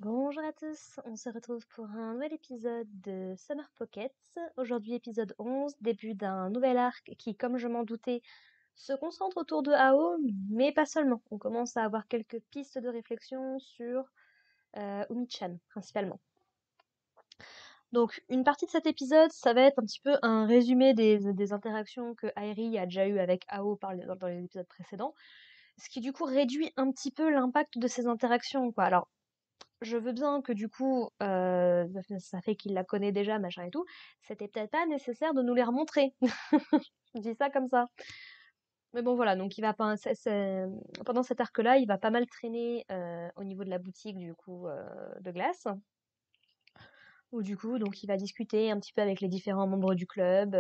Bonjour à tous, on se retrouve pour un nouvel épisode de Summer Pockets. Aujourd'hui épisode 11, début d'un nouvel arc qui, comme je m'en doutais, se concentre autour de Ao, mais pas seulement. On commence à avoir quelques pistes de réflexion sur Umi-chan, principalement. Donc une partie de cet épisode, ça va être un petit peu un résumé des interactions que Airi a déjà eues avec Ao dans les épisodes précédents, ce qui du coup réduit un petit peu l'impact de ces interactions, quoi. Alors, je veux bien que du coup, ça fait qu'il la connaît déjà, machin et tout. C'était peut-être pas nécessaire de nous les remontrer. Je dis ça comme ça. Mais bon, voilà, donc il va pas, pendant cet arc-là, il va pas mal traîner au niveau de la boutique du coup de glace. Où du coup, donc il va discuter un petit peu avec les différents membres du club.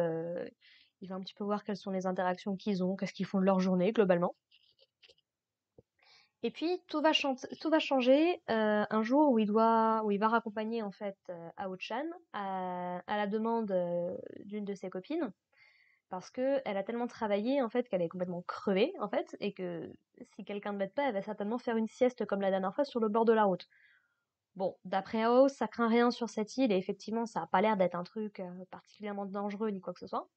Il va un petit peu voir quelles sont les interactions qu'ils ont, qu'est-ce qu'ils font de leur journée globalement. Et puis tout va changer un jour où il va raccompagner en fait Ao-chan à la demande d'une de ses copines parce que elle a tellement travaillé en fait qu'elle est complètement crevée en fait et que si quelqu'un ne l'aide pas, elle va certainement faire une sieste comme la dernière fois sur le bord de la route. Bon, d'après Ao, ça craint rien sur cette île et effectivement, ça a pas l'air d'être un truc particulièrement dangereux ni quoi que ce soit.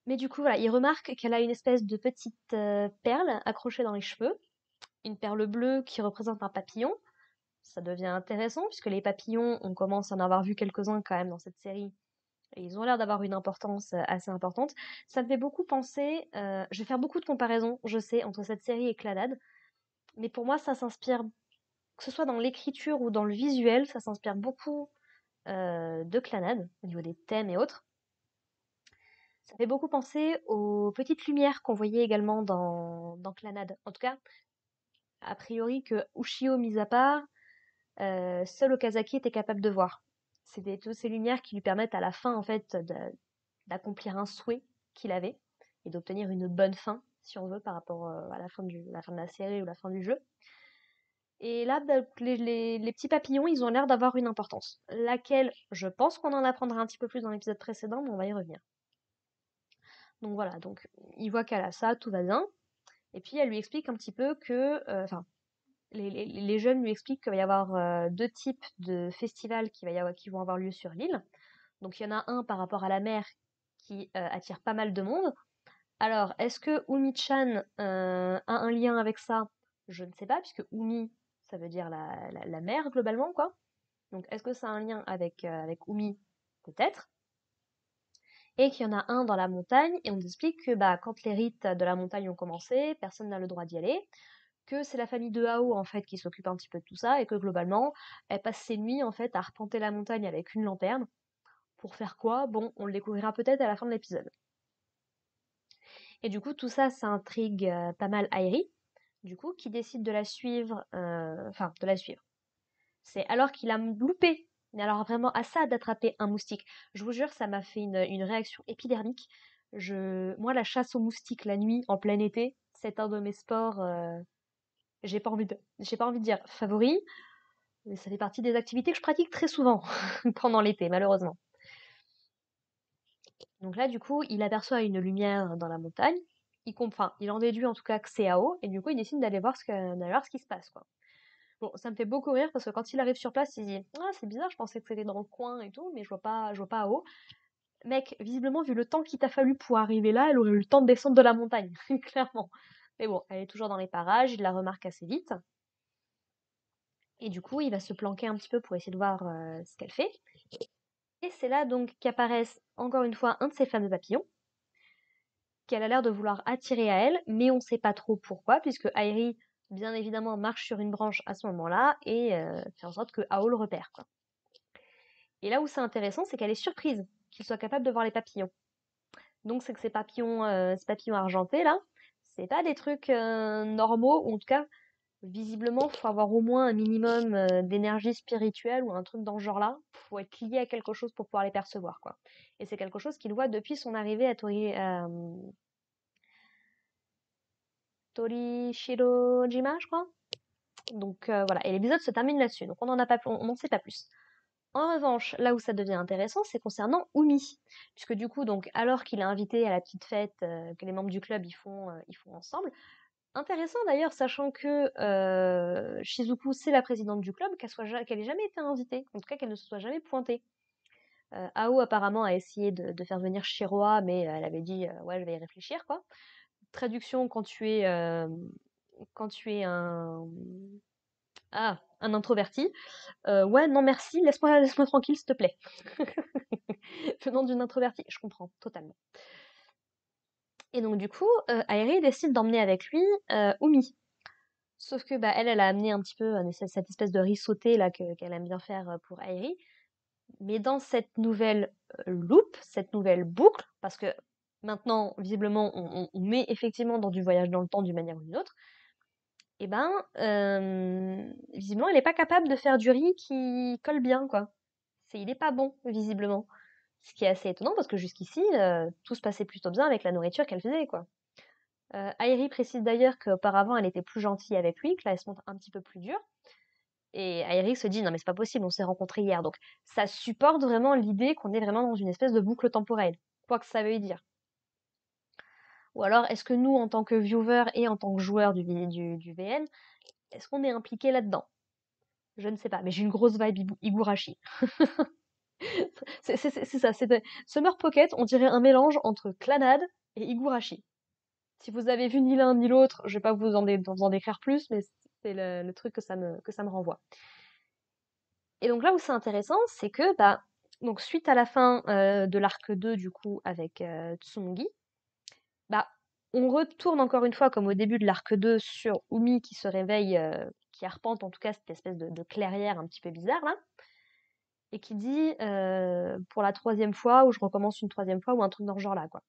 Mais du coup, voilà, il remarque qu'elle a une espèce de petite perle accrochée dans les cheveux, une perle bleue qui représente un papillon. Ça devient intéressant puisque les papillons, on commence à en avoir vu quelques-uns quand même dans cette série. Et ils ont l'air d'avoir une importance assez importante. Ça me fait beaucoup penser, je vais faire beaucoup de comparaisons, je sais, entre cette série et Clannad. Mais pour moi, ça s'inspire, que ce soit dans l'écriture ou dans le visuel, ça s'inspire beaucoup de Clannad, au niveau des thèmes et autres. Ça fait beaucoup penser aux petites lumières qu'on voyait également dans Clannad. En tout cas, a priori que Ushio mis à part, seul Okazaki était capable de voir. C'était toutes ces lumières qui lui permettent à la fin, en fait, d'accomplir un souhait qu'il avait et d'obtenir une bonne fin, si on veut, par rapport à la fin de la série ou la fin du jeu. Et là, bah, les petits papillons, ils ont l'air d'avoir une importance. Laquelle, je pense qu'on en apprendra un petit peu plus dans l'épisode précédent, mais on va y revenir. Donc voilà, donc il voit qu'elle a ça, tout va bien. Et puis elle lui explique un petit peu que, enfin, les jeunes lui expliquent qu'il va y avoir deux types de festivals qui vont avoir lieu sur l'île. Donc il y en a un par rapport à la mer qui attire pas mal de monde. Alors, est-ce que Umi-chan a un lien avec ça? Je ne sais pas, puisque Umi, ça veut dire la mer globalement, quoi. Donc est-ce que ça a un lien avec Umi? Peut-être. Et qu'il y en a un dans la montagne, et on nous explique que bah, quand les rites de la montagne ont commencé, personne n'a le droit d'y aller, que c'est la famille de Hao en fait qui s'occupe un petit peu de tout ça et que globalement elle passe ses nuits en fait à arpenter la montagne avec une lanterne. Pour faire quoi? Bon, on le découvrira peut-être à la fin de l'épisode. Et du coup tout ça intrigue pas mal Airi, du coup qui décide de la suivre, enfin de la suivre. C'est alors qu'il a loupé, mais alors vraiment à ça d'attraper un moustique. Je vous jure, ça m'a fait une réaction épidermique. Moi, la chasse aux moustiques la nuit en plein été, c'est un de mes sports. J'ai pas envie de dire favori, mais ça fait partie des activités que je pratique très souvent pendant l'été, malheureusement. Donc là, du coup, il aperçoit une lumière dans la montagne. Il en déduit en tout cas que c'est AO, et du coup, il décide d'aller voir ce qui se passe, quoi. Bon, ça me fait beaucoup rire parce que quand il arrive sur place, il dit ah, c'est bizarre, je pensais que c'était dans le coin et tout, mais je vois pas AO. Mec, visiblement, vu le temps qu'il t'a fallu pour arriver là, elle aurait eu le temps de descendre de la montagne, clairement. Mais bon, elle est toujours dans les parages, il la remarque assez vite. Et du coup, il va se planquer un petit peu pour essayer de voir ce qu'elle fait. Et c'est là donc qu'apparaissent encore une fois un de ces fameux papillons, qu'elle a l'air de vouloir attirer à elle, mais on sait pas trop pourquoi, puisque Airi, bien évidemment, marche sur une branche à ce moment-là et fait en sorte que Ao le repère, quoi. Et là où c'est intéressant, c'est qu'elle est surprise qu'il soit capable de voir les papillons. Donc c'est que ces papillons argentés là, c'est pas des trucs normaux, ou en tout cas, visiblement, faut avoir au moins un minimum d'énergie spirituelle ou un truc dans ce genre-là. Faut être lié à quelque chose pour pouvoir les percevoir, quoi. Et c'est quelque chose qu'il voit depuis son arrivée à Torishirojima, je crois. Donc voilà, et l'épisode se termine là-dessus. Donc on n'en sait pas plus. En revanche, là où ça devient intéressant, c'est concernant Umi, puisque du coup, donc alors qu'il est invité à la petite fête que les membres du club ils font ensemble, Intéressant d'ailleurs, sachant que Shizuku, c'est la présidente du club, qu'elle ait jamais été invitée, en tout cas qu'elle ne se soit jamais pointée. Ao apparemment a essayé de faire venir Shiroa, mais elle avait dit ouais, je vais y réfléchir, quoi. Traduction, quand tu es un introverti, ouais, non merci, laisse-moi tranquille, s'il te plaît. Venant d'une introvertie, je comprends totalement. Et donc du coup, Airi décide d'emmener avec lui Umi. Sauf que bah, elle a amené un petit peu cette espèce de riz sauté là qu'elle aime bien faire pour Airi. Mais dans cette nouvelle loop, cette nouvelle boucle, parce que maintenant, visiblement, on met effectivement dans du voyage dans le temps d'une manière ou d'une autre, et ben, visiblement, elle n'est pas capable de faire du riz qui colle bien, quoi. Il est pas bon, visiblement. Ce qui est assez étonnant parce que jusqu'ici, tout se passait plutôt bien avec la nourriture qu'elle faisait, quoi. Airi précise d'ailleurs qu'auparavant, elle était plus gentille avec lui, que là, elle se montre un petit peu plus dure. Et Airi se dit, non mais c'est pas possible, on s'est rencontrés hier. Donc ça supporte vraiment l'idée qu'on est vraiment dans une espèce de boucle temporelle, quoi que ça veuille dire. Ou alors, est-ce que nous, en tant que viewer et en tant que joueur du VN, est-ce qu'on est impliqué là-dedans? Je ne sais pas, mais j'ai une grosse vibe Higurashi. C'est ça, Summer Pocket, on dirait un mélange entre Clannad et Higurashi. Si vous avez vu ni l'un ni l'autre, je vais pas vous en décrire plus, mais c'est le truc que ça me renvoie. Et donc là où c'est intéressant, c'est que bah, donc suite à la fin de l'arc 2 du coup avec Tsungi, bah, on retourne encore une fois comme au début de l'arc 2 sur Umi qui se réveille, qui arpente en tout cas cette espèce de clairière un petit peu bizarre là, et qui dit pour la troisième fois, ou je recommence une troisième fois, ou un truc dans ce genre là quoi.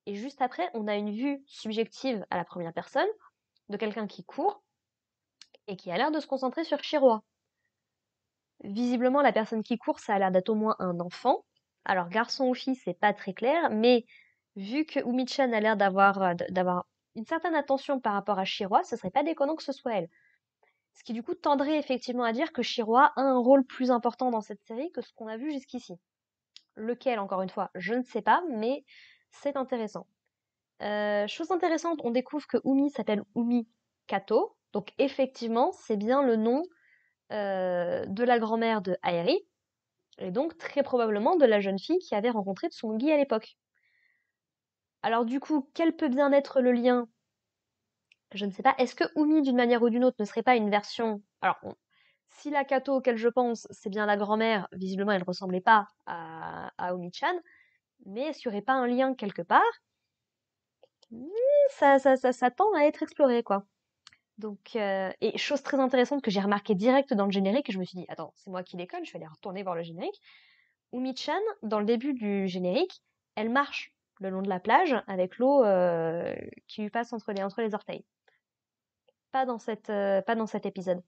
Et juste après, on a une vue subjective à la première personne de quelqu'un qui court et qui a l'air de se concentrer sur Shiroa. Visiblement, la personne qui court, ça a l'air d'être au moins un enfant. Alors, garçon ou fille, c'est pas très clair, mais vu que Umi-chan a l'air d'avoir une certaine attention par rapport à Shiroa, ce serait pas déconnant que ce soit elle. Ce qui du coup tendrait effectivement à dire que Shiroa a un rôle plus important dans cette série que ce qu'on a vu jusqu'ici. Lequel, encore une fois, je ne sais pas, mais c'est intéressant. Chose intéressante, on découvre que Umi s'appelle Umi Kato, donc effectivement, c'est bien le nom de la grand-mère de Aeri, et donc très probablement de la jeune fille qui avait rencontré Tsungi à l'époque. Alors du coup, quel peut bien être le lien? Je ne sais pas. Est-ce que Umi, d'une manière ou d'une autre, ne serait pas une version... Alors, si la Kato auquel je pense, c'est bien la grand-mère, visiblement elle ne ressemblait pas à Umi-chan, mais est-ce qu'il n'y aurait pas un lien quelque part? Ça tend à être exploré, quoi. Donc, et chose très intéressante que j'ai remarqué direct dans le générique, et je me suis dit, attends, c'est moi qui déconne, je vais aller retourner voir le générique. Umi-chan, dans le début du générique, elle marche le long de la plage avec l'eau qui lui passe entre les orteils. Pas dans cet épisode.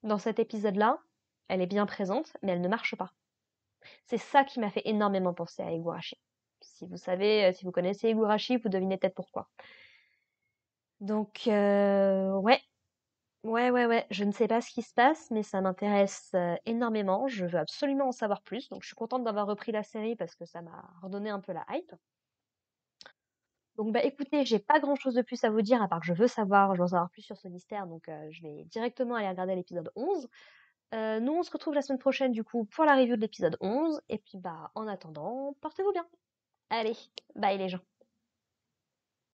Dans cet épisode-là, elle est bien présente, mais elle ne marche pas. C'est ça qui m'a fait énormément penser à Higurashi. Si vous savez, si vous connaissez Higurashi, vous devinez peut-être pourquoi. Donc, ouais, ouais. Je ne sais pas ce qui se passe, mais ça m'intéresse énormément. Je veux absolument en savoir plus. Donc, je suis contente d'avoir repris la série parce que ça m'a redonné un peu la hype. Donc, bah écoutez, j'ai pas grand-chose de plus à vous dire à part que je veux en savoir plus sur ce mystère. Donc, je vais directement aller regarder l'épisode 11. Nous, on se retrouve la semaine prochaine du coup pour la review de l'épisode 11. Et puis, bah, en attendant, portez-vous bien. Allez, bye les gens.